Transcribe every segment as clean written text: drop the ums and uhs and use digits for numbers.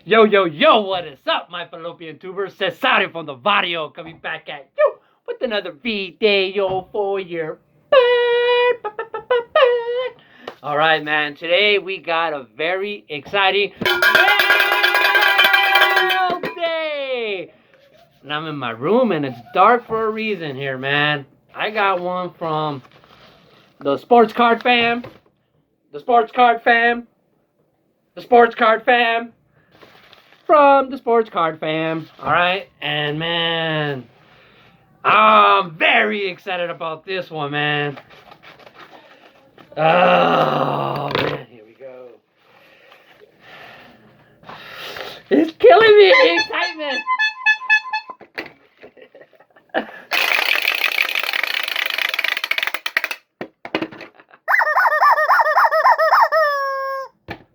Yo, yo, yo, what is up, my fallopian tubers? Cesare from the Vario coming back at you with another video for your Alright, man, today we got a very exciting mail day. And I'm in my room and it's dark for a reason here, man. I got one from the sports card fam, the sports card fam, the sports card fam, from the sports card fam. Alright, and man, I'm very excited about this one, man. Oh man, here we go. It's killing me, the excitement.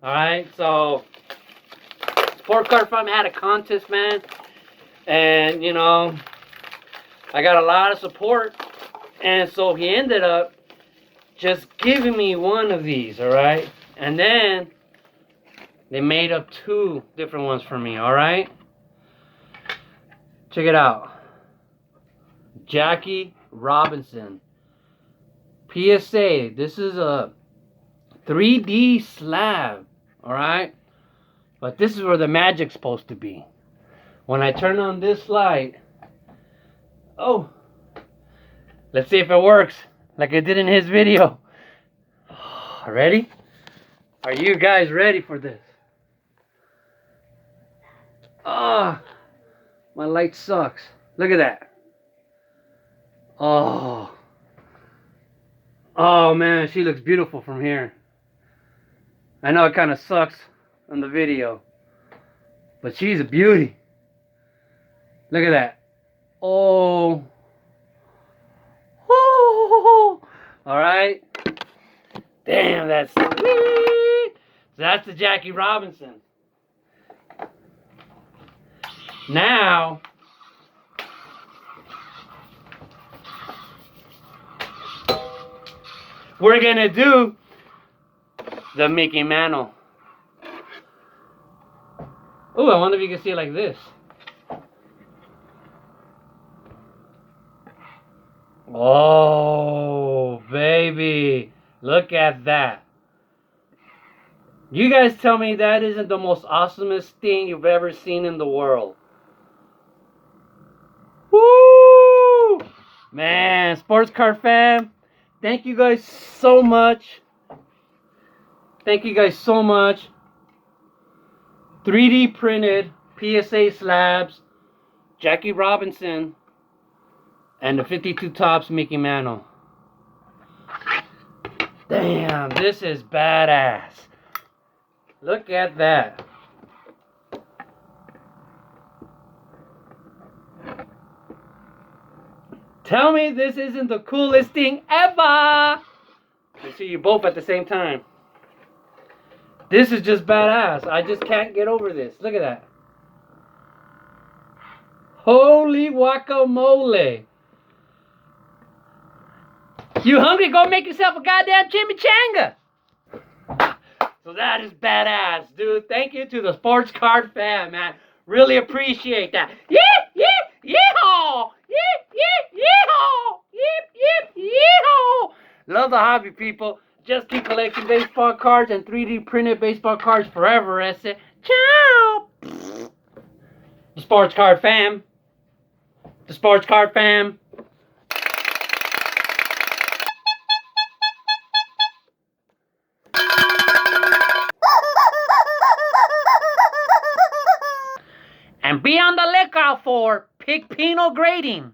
Alright, so Sport Card Farm had a contest, man, and you know, I got a lot of support, and so he ended up just giving me one of these, alright, and then they made up two different ones for me, alright. Check it out. Jackie Robinson PSA. This is a 3D slab, alright, but this is where the magic's supposed to be. When I turn on this light, oh, let's see if it works like it did in his video. Ready? Are you guys ready for this? Oh, my light sucks. Look at that. Oh man, she looks beautiful from here. I know it kind of sucks on the video, but she's a beauty. Look at that. Oh. Alright. Damn, that's sweet. So that's the Jackie Robinson. Now, we're gonna do the Mickey Mantle. Oh, I wonder if you can see it like this. Oh, baby. Look at that. You guys tell me that isn't the most awesomest thing you've ever seen in the world. Woo! Man, sports card fam, thank you guys so much. Thank you guys so much. 3D printed PSA slabs, Jackie Robinson, and the 52 Tops Mickey Mantle. Damn, this is badass. Look at that. Tell me this isn't the coolest thing ever. I see you both at the same time. This is just badass. I just can't get over this. Look at that. Holy guacamole. You hungry? Go make yourself a goddamn chimichanga. So that is badass, dude. Thank you to the sports card fam, man. Really appreciate that. Yeah, yeah, yeehaw! Yip, yip, yeehaw! Yip, yip, yeehaw! Love the hobby, people. Just keep collecting baseball cards and 3D printed baseball cards forever, I say. Ciao! The sports card fam. The sports card fam. And be on the lookout for Pig Penal grading.